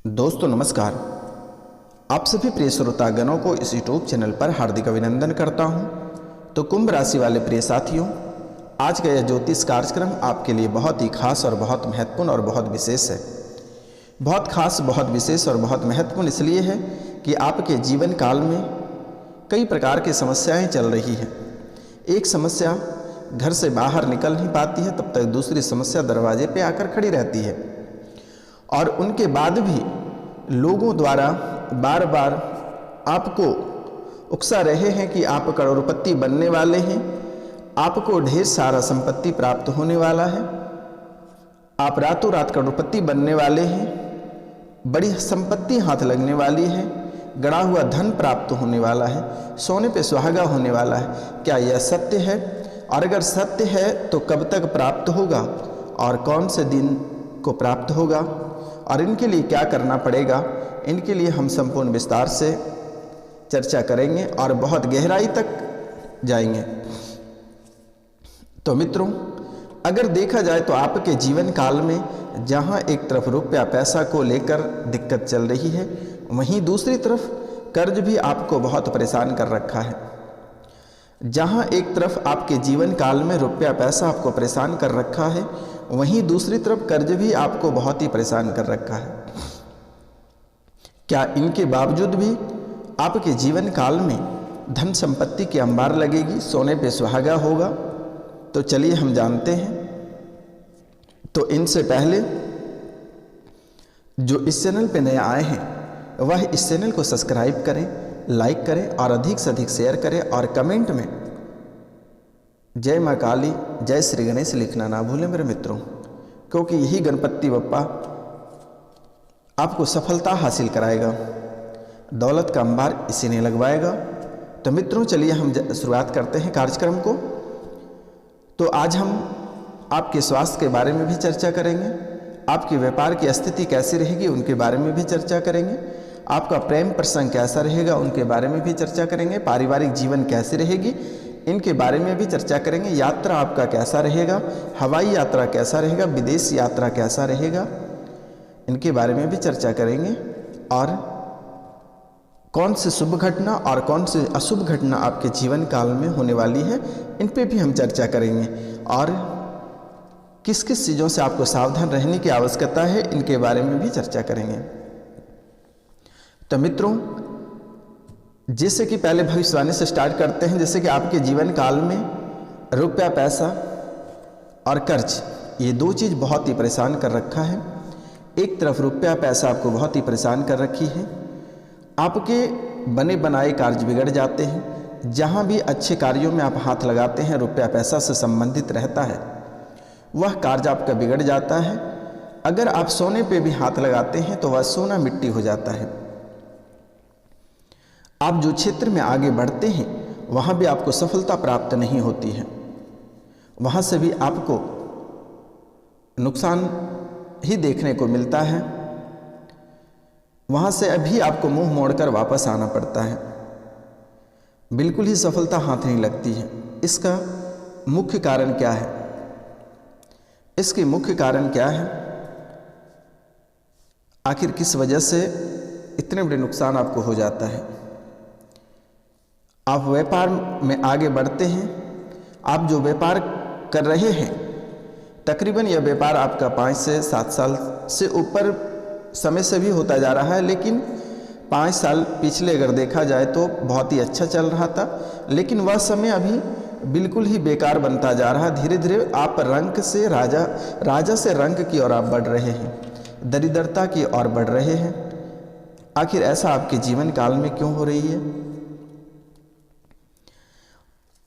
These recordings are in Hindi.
दोस्तों नमस्कार। आप सभी प्रिय श्रोतागणों को इस यूट्यूब चैनल पर हार्दिक अभिनंदन करता हूं। तो कुंभ राशि वाले प्रिय साथियों, आज का यह ज्योतिष कार्यक्रम आपके लिए बहुत ही खास और बहुत महत्वपूर्ण और बहुत विशेष है। बहुत खास, बहुत विशेष और बहुत महत्वपूर्ण इसलिए है कि आपके जीवन काल में कई प्रकार की समस्याएं चल रही हैं। एक समस्या घर से बाहर निकल नहीं पाती है, तब तक दूसरी समस्या दरवाजे पे आकर खड़ी रहती है और उनके बाद भी लोगों द्वारा बार बार आपको उकसा रहे हैं कि आप करोड़पति बनने वाले हैं, आपको ढेर सारा संपत्ति प्राप्त होने वाला है, आप रातों रात करोड़पति बनने वाले हैं, बड़ी संपत्ति हाथ लगने वाली है, गड़ा हुआ धन प्राप्त होने वाला है, सोने पे सुहागा होने वाला है। क्या यह सत्य है? और अगर सत्य है तो कब तक प्राप्त होगा और कौन से दिन को प्राप्त होगा और इनके लिए क्या करना पड़ेगा, इनके लिए हम संपूर्ण विस्तार से चर्चा करेंगे और बहुत गहराई तक जाएंगे। तो मित्रों, अगर देखा जाए तो आपके जीवन काल में जहां एक तरफ रुपया पैसा को लेकर दिक्कत चल रही है, वहीं दूसरी तरफ कर्ज भी आपको बहुत परेशान कर रखा है। जहां एक तरफ आपके जीवन काल में रुपया पैसा आपको परेशान कर रखा है, वहीं दूसरी तरफ कर्ज भी आपको बहुत ही परेशान कर रखा है। क्या इनके बावजूद भी आपके जीवन काल में धन संपत्ति की अंबार लगेगी, सोने पे सुहागा होगा? तो चलिए हम जानते हैं। तो इनसे पहले जो इस चैनल पे नए आए हैं वह इस चैनल को सब्सक्राइब करें, लाइक करें और अधिक से अधिक शेयर करें और कमेंट में जय माँ काली, जय श्री गणेश लिखना ना भूलें मेरे मित्रों, क्योंकि यही गणपति बप्पा आपको सफलता हासिल कराएगा, दौलत का अंबार इसी ने लगवाएगा। तो मित्रों चलिए हम शुरुआत करते हैं कार्यक्रम को। तो आज हम आपके स्वास्थ्य के बारे में भी चर्चा करेंगे, आपके व्यापार की स्थिति कैसी रहेगी उनके बारे में भी चर्चा करेंगे, आपका प्रेम प्रसंग कैसा रहेगा उनके बारे में भी चर्चा करेंगे, पारिवारिक जीवन कैसी रहेगी इनके बारे में भी चर्चा करेंगे, यात्रा आपका कैसा रहेगा, हवाई यात्रा कैसा रहेगा, विदेश यात्रा कैसा रहेगा, इनके बारे में भी चर्चा करेंगे और कौन सी शुभ घटना और कौन सी अशुभ घटना आपके जीवन काल में होने वाली है इन पे भी हम चर्चा करेंगे और किस किस चीज़ों से आपको सावधान रहने की आवश्यकता है इनके बारे में भी चर्चा करेंगे। तो मित्रों, जैसे कि पहले भविष्यवाणी से स्टार्ट करते हैं। जैसे कि आपके जीवन काल में रुपया पैसा और कर्ज, ये दो चीज़ बहुत ही परेशान कर रखा है। एक तरफ रुपया पैसा आपको बहुत ही परेशान कर रखी है, आपके बने बनाए कार्य बिगड़ जाते हैं। जहाँ भी अच्छे कार्यों में आप हाथ लगाते हैं रुपया पैसा से संबंधित रहता है, वह कार्य आपका बिगड़ जाता है। अगर आप सोने पे भी हाथ लगाते हैं तो वह सोना मिट्टी हो जाता है। आप जो क्षेत्र में आगे बढ़ते हैं वहाँ भी आपको सफलता प्राप्त नहीं होती है, वहाँ से भी आपको नुकसान ही देखने को मिलता है, वहाँ से अभी आपको मुंह मोड़कर वापस आना पड़ता है, बिल्कुल ही सफलता हाथ नहीं लगती है। इसका मुख्य कारण क्या है? इसके मुख्य कारण क्या है? आखिर किस वजह से इतने बड़े नुकसान आपको हो जाता है? आप व्यापार में आगे बढ़ते हैं, आप जो व्यापार कर रहे हैं तकरीबन यह व्यापार आपका 5 से 7 साल से ऊपर समय से भी होता जा रहा है, लेकिन 5 साल पिछले अगर देखा जाए तो बहुत ही अच्छा चल रहा था, लेकिन वह समय अभी बिल्कुल ही बेकार बनता जा रहा है। धीरे धीरे आप रंक से राजा से रंक की ओर आप बढ़ रहे हैं, दरिद्रता की ओर बढ़ रहे हैं। आखिर ऐसा आपके जीवन काल में क्यों हो रही है?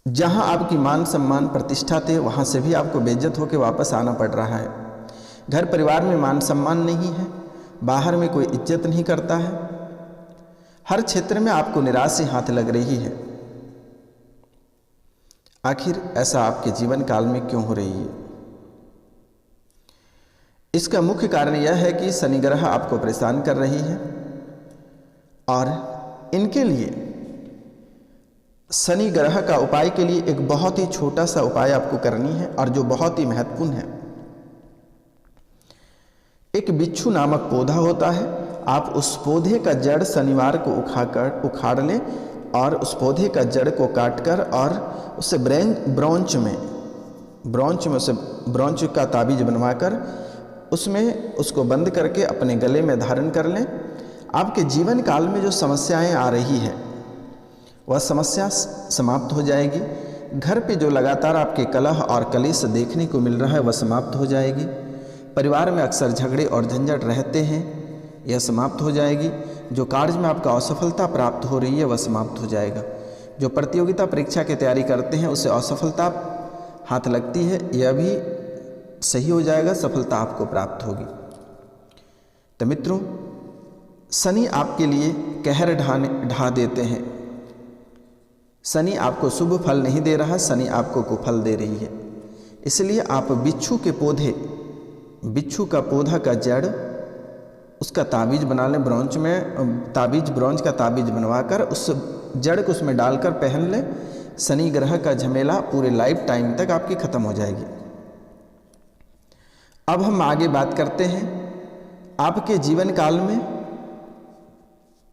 जहां आपकी मान सम्मान प्रतिष्ठा थे वहां से भी आपको बेइज्जत होकर वापस आना पड़ रहा है। घर परिवार में मान सम्मान नहीं है, बाहर में कोई इज्जत नहीं करता है, हर क्षेत्र में आपको निराशा हाथ लग रही है। आखिर ऐसा आपके जीवन काल में क्यों हो रही है? इसका मुख्य कारण यह है कि शनि ग्रह आपको परेशान कर रही है और इनके लिए शनि ग्रह का उपाय के लिए एक बहुत ही छोटा सा उपाय आपको करनी है और जो बहुत ही महत्वपूर्ण है। एक बिच्छू नामक पौधा होता है, आप उस पौधे का जड़ शनिवार को उखाड़ लें और उस पौधे का जड़ को काटकर और उसे ब्रोंच में उसे ब्रोंच का ताबीज बनवाकर उसमें उसको बंद करके अपने गले में धारण कर लें। आपके जीवन काल में जो समस्याएं आ रही है वह समस्या समाप्त हो जाएगी। घर पे जो लगातार आपके कलह और कलेश देखने को मिल रहा है वह समाप्त हो जाएगी। परिवार में अक्सर झगड़े और झंझट रहते हैं, यह समाप्त हो जाएगी। जो कार्य में आपका असफलता प्राप्त हो रही है वह समाप्त हो जाएगा। जो प्रतियोगिता परीक्षा की तैयारी करते हैं उसे असफलता हाथ लगती है, यह भी सही हो जाएगा, सफलता आपको प्राप्त होगी। तो मित्रों, शनि आपके लिए कहर ढा देते हैं। शनि आपको शुभ फल नहीं दे रहा, शनि आपको कुफल दे रही है। इसलिए आप बिच्छू का पौधा का जड़ उसका ताबीज बना लें, ब्रोंज का ताबीज बनवाकर उस जड़ को उसमें डालकर पहन लें। शनि ग्रह का झमेला पूरे लाइफ टाइम तक आपकी खत्म हो जाएगी। अब हम आगे बात करते हैं। आपके जीवन काल में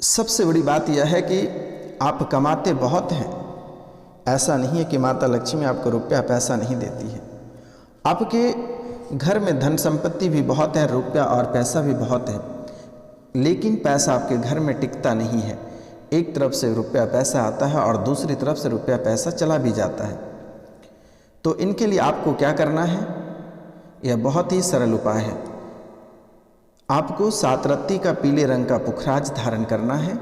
सबसे बड़ी बात यह है कि आप कमाते बहुत हैं। ऐसा नहीं है कि माता लक्ष्मी आपको रुपया पैसा नहीं देती है। आपके घर में धन संपत्ति भी बहुत है, रुपया और पैसा भी बहुत है, लेकिन पैसा आपके घर में टिकता नहीं है। एक तरफ से रुपया पैसा आता है और दूसरी तरफ से रुपया पैसा चला भी जाता है। तो इनके लिए आपको क्या करना है? यह बहुत ही सरल उपाय है। आपको 7 रत्ती का पीले रंग का पुखराज धारण करना है,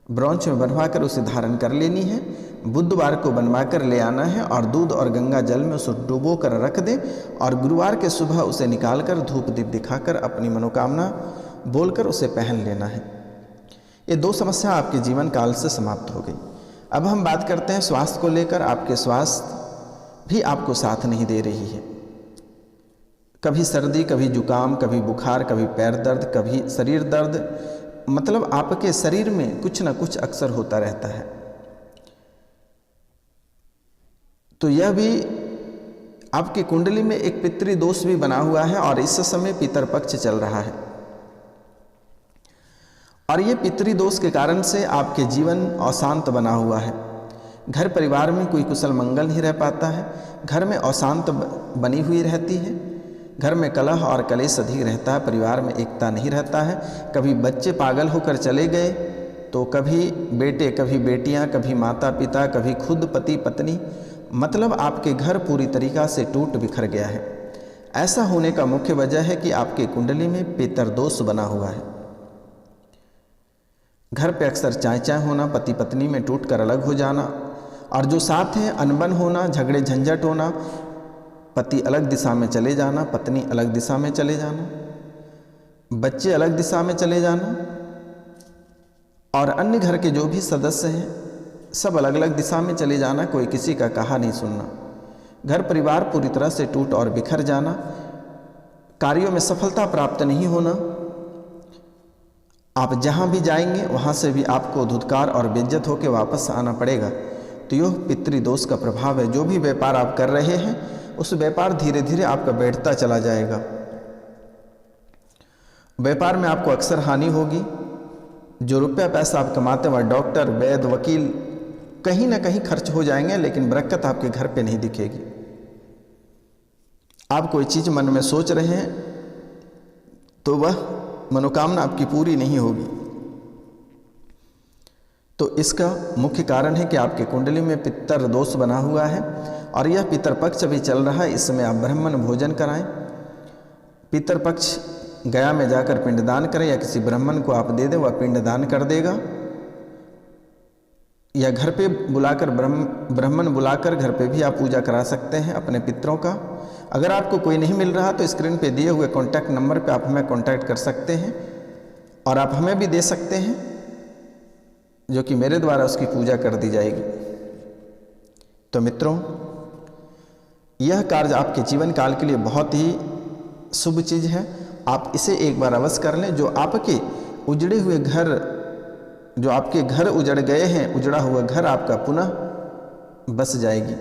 ब्रोंच में बनवाकर उसे धारण कर लेनी है। बुधवार को बनवाकर ले आना है और दूध और गंगा जल में उसे डुबो कर रख दें और गुरुवार के सुबह उसे निकालकर धूप दीप दिखाकर अपनी मनोकामना बोलकर उसे पहन लेना है। ये 2 समस्या आपके जीवन काल से समाप्त हो गई। अब हम बात करते हैं स्वास्थ्य को लेकर। आपके स्वास्थ्य भी आपको साथ नहीं दे रही है। कभी सर्दी, कभी जुकाम, कभी बुखार, कभी पैर दर्द, कभी शरीर दर्द, मतलब आपके शरीर में कुछ ना कुछ अक्सर होता रहता है। तो यह भी आपकी कुंडली में एक पितृ दोष भी बना हुआ है और इस समय पितर पक्ष चल रहा है। और ये पितृ दोष के कारण से आपके जीवन अशांत बना हुआ है। घर परिवार में कोई कुशल मंगल नहीं रह पाता है। घर में अशांत बनी हुई रहती है। घर में कलह और कलेश अधिक रहता है। परिवार में एकता नहीं रहता है। कभी बच्चे पागल होकर चले गए तो कभी बेटे, कभी बेटियां, कभी माता पिता, कभी खुद पति पत्नी, मतलब आपके घर पूरी तरीक़ा से टूट बिखर गया है। ऐसा होने का मुख्य वजह है कि आपके कुंडली में पितर दोष बना हुआ है। घर पे अक्सर चाय चाय होना, पति पत्नी में टूटकर अलग हो जाना, और जो साथ हैं अनबन होना, झगड़े झंझट होना, पति अलग दिशा में चले जाना, पत्नी अलग दिशा में चले जाना, बच्चे अलग दिशा में चले जाना, और अन्य घर के जो भी सदस्य हैं सब अलग अलग दिशा में चले जाना, कोई किसी का कहा नहीं सुनना, घर परिवार पूरी तरह से टूट और बिखर जाना, कार्यों में सफलता प्राप्त नहीं होना, आप जहाँ भी जाएंगे वहाँ से भी आपको धुतकार और बेइज्जत होकर वापस आना पड़ेगा। तो यह पितृदोष का प्रभाव है। जो भी व्यापार आप कर रहे हैं उस व्यापार धीरे धीरे आपका बैठता चला जाएगा। व्यापार में आपको अक्सर हानि होगी। जो रुपया पैसा आप कमाते हैं वह डॉक्टर, वैद्य, वकील कहीं ना कहीं खर्च हो जाएंगे, लेकिन बरकत आपके घर पे नहीं दिखेगी। आप कोई चीज़ मन में सोच रहे हैं तो वह मनोकामना आपकी पूरी नहीं होगी। तो इसका मुख्य कारण है कि आपके कुंडली में पितर दोष बना हुआ है और यह पितर पक्ष भी चल रहा है। इस समय आप ब्राह्मण भोजन कराएं। पितर पक्ष गया में जाकर पिंडदान करें या किसी ब्राह्मण को आप दे दें, वह पिंडदान कर देगा। या घर पे बुलाकर ब्राह्मण बुलाकर घर पे भी आप पूजा करा सकते हैं अपने पितरों का। अगर आपको कोई नहीं मिल रहा तो स्क्रीन पे दिए हुए कॉन्टैक्ट नंबर पे आप हमें कॉन्टैक्ट कर सकते हैं और आप हमें भी दे सकते हैं, जो कि मेरे द्वारा उसकी पूजा कर दी जाएगी। तो मित्रों, यह कार्य आपके जीवन काल के लिए बहुत ही शुभ चीज़ है। आप इसे एक बार अवश्य कर लें। जो आपके उजड़े हुए घर, जो आपके घर उजड़ गए हैं, उजड़ा हुआ घर आपका पुनः बस जाएगी।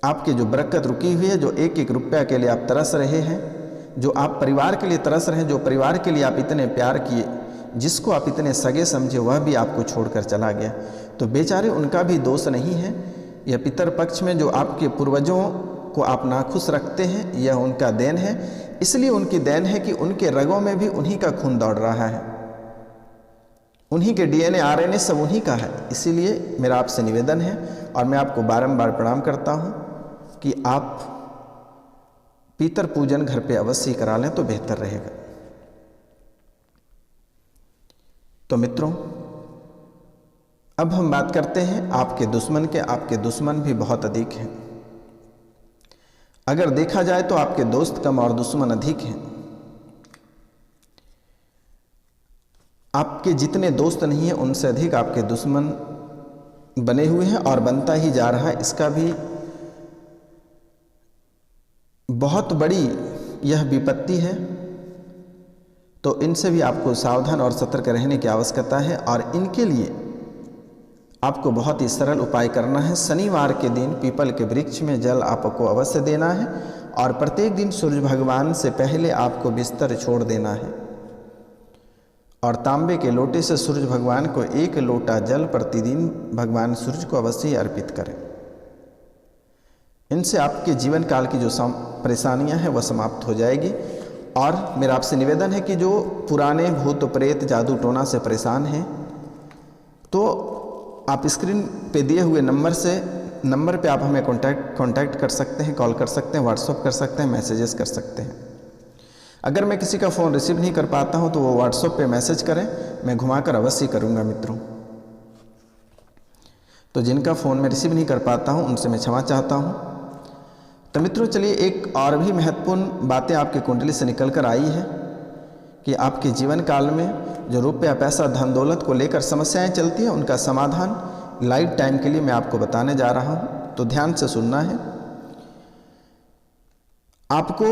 आपके जो बरकत रुकी हुई है, जो एक एक रुपया के लिए आप तरस रहे हैं, जो आप परिवार के लिए तरस रहे हैं, जो परिवार के लिए आप इतने प्यार किए, जिसको आप इतने सगे समझे, वह भी आपको छोड़कर चला गया। तो बेचारे उनका भी दोष नहीं है। यह पितर पक्ष में जो आपके पूर्वजों को आप नाखुश रखते हैं, यह उनका देन है। इसलिए उनकी देन है कि उनके रगों में भी उन्हीं का खून दौड़ रहा है, उन्हीं के DNA RNA सब उन्हीं का है। इसीलिए मेरा आपसे निवेदन है और मैं आपको बारंबार प्रणाम करता हूँ कि आप पितर पूजन घर पे अवश्य करा लें तो बेहतर रहेगा। तो मित्रों, अब हम बात करते हैं आपके दुश्मन के। आपके दुश्मन भी बहुत अधिक हैं। अगर देखा जाए तो आपके दोस्त कम और दुश्मन अधिक हैं। आपके जितने दोस्त नहीं हैं उनसे अधिक आपके दुश्मन बने हुए हैं और बनता ही जा रहा है। इसका भी बहुत बड़ी यह विपत्ति है। तो इनसे भी आपको सावधान और सतर्क रहने की आवश्यकता है और इनके लिए आपको बहुत ही सरल उपाय करना है। शनिवार के दिन पीपल के वृक्ष में जल आपको अवश्य देना है और प्रत्येक दिन सूर्य भगवान से पहले आपको बिस्तर छोड़ देना है और तांबे के लोटे से सूर्य भगवान को 1 लोटा जल प्रतिदिन भगवान सूर्य को अवश्य ही अर्पित करें। इनसे आपके जीवन काल की जो परेशानियां हैं वह समाप्त हो जाएगी। और मेरा आपसे निवेदन है कि जो पुराने भूत प्रेत जादू टोना से परेशान हैं, तो आप स्क्रीन पे दिए हुए नंबर पे आप हमें कांटेक्ट कर सकते हैं, कॉल कर सकते हैं, व्हाट्सअप कर सकते हैं, मैसेजेस कर सकते हैं। अगर मैं किसी का फ़ोन रिसीव नहीं कर पाता हूं तो वो व्हाट्सअप पे मैसेज करें, मैं घुमाकर अवश्य करूंगा मित्रों। तो जिनका फ़ोन मैं रिसीव नहीं कर पाता हूं उनसे मैं क्षमा चाहता हूं। तो मित्रों चलिए, एक और भी महत्वपूर्ण बातें आपकी कुंडली से निकल कर आई है कि आपके जीवन काल में जो रुपया पैसा धन दौलत को लेकर समस्याएं चलती हैं, उनका समाधान लाइफ टाइम के लिए मैं आपको बताने जा रहा हूं। तो ध्यान से सुनना है। आपको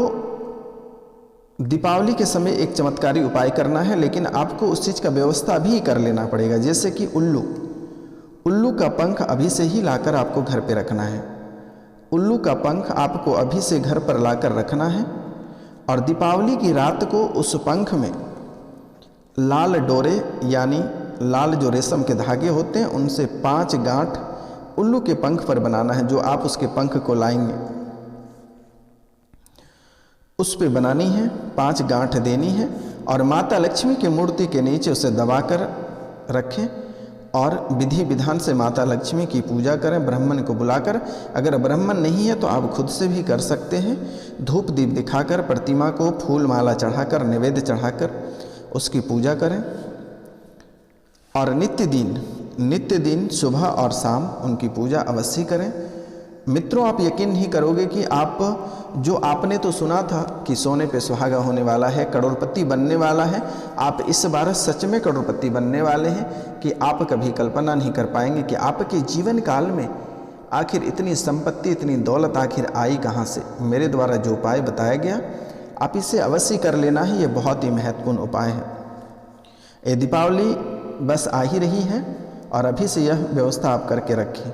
दीपावली के समय एक चमत्कारी उपाय करना है, लेकिन आपको उस चीज़ का व्यवस्था भी कर लेना पड़ेगा। जैसे कि उल्लू का पंख अभी से ही लाकर आपको घर पे रखना है। उल्लू का पंख आपको अभी से घर पर लाकर रखना है और दीपावली की रात को उस पंख में लाल डोरे यानी लाल जो रेशम के धागे होते हैं उनसे 5 गांठ उल्लू के पंख पर बनाना है। जो आप उसके पंख को लाएंगे उस पे बनानी है, 5 गांठ देनी है और माता लक्ष्मी की मूर्ति के नीचे उसे दबाकर रखें और विधि विधान से माता लक्ष्मी की पूजा करें, ब्राह्मण को बुलाकर। अगर ब्राह्मण नहीं है तो आप खुद से भी कर सकते हैं। धूप दीप दिखाकर, प्रतिमा को फूल माला चढ़ाकर, नैवेद्य चढ़ाकर उसकी पूजा करें और नित्य दिन सुबह और शाम उनकी पूजा अवश्य करें। मित्रों, आप यकीन नहीं करोगे कि आपने तो सुना था कि सोने पे सुहागा होने वाला है, करोड़पति बनने वाला है। आप इस बार सच में करोड़पति बनने वाले हैं कि आप कभी कल्पना नहीं कर पाएंगे कि आपके जीवन काल में आखिर इतनी संपत्ति, इतनी दौलत आखिर आई कहाँ से। मेरे द्वारा जो उपाय बताया गया आप इसे अवश्य कर लेना है। ये बहुत ही महत्वपूर्ण उपाय है। ये दीपावली बस आ ही रही है और अभी से यह व्यवस्था आप करके रखें।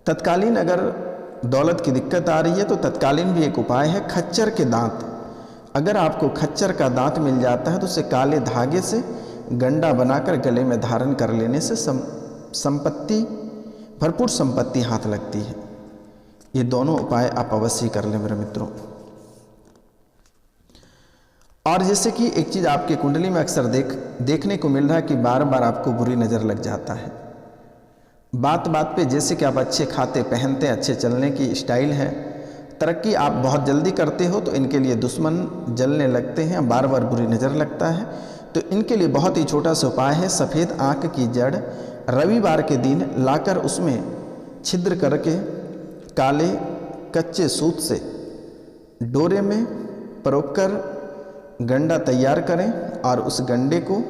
तत्कालीन अगर दौलत की दिक्कत आ रही है तो तत्कालीन भी एक उपाय है, खच्चर के दांत। अगर आपको खच्चर का दांत मिल जाता है तो उसे काले धागे से गंडा बनाकर गले में धारण कर लेने से भरपूर संपत्ति हाथ लगती है। ये दोनों उपाय आप अवश्य कर लें मेरे मित्रों। और जैसे कि एक चीज़ आपके कुंडली में अक्सर देखने को मिल रहा है कि बार बार आपको बुरी नज़र लग जाता है। बात पे जैसे कि आप अच्छे खाते पहनते, अच्छे चलने की स्टाइल है, तरक्की आप बहुत जल्दी करते हो, तो इनके लिए दुश्मन जलने लगते हैं, बार बार बुरी नज़र लगता है। तो इनके लिए बहुत ही छोटा सा उपाय है। सफ़ेद आँख की जड़ रविवार के दिन लाकर उसमें छिद्र करके काले कच्चे सूत से डोरे में परोपकर गंडा तैयार करें और उस गंडे को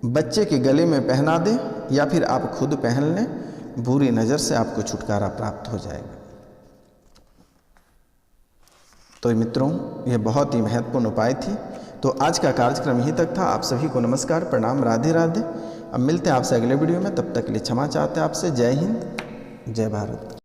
बच्चे के गले में पहना दें या फिर आप खुद पहन लें। बुरी नज़र से आपको छुटकारा प्राप्त हो जाएगा। तो मित्रों, ये बहुत ही महत्वपूर्ण उपाय थी। तो आज का कार्यक्रम यहीं तक था। आप सभी को नमस्कार, प्रणाम, राधे राधे। अब मिलते हैं आपसे अगले वीडियो में। तब तक के लिए क्षमा चाहते हैं आपसे। जय हिंद, जय भारत।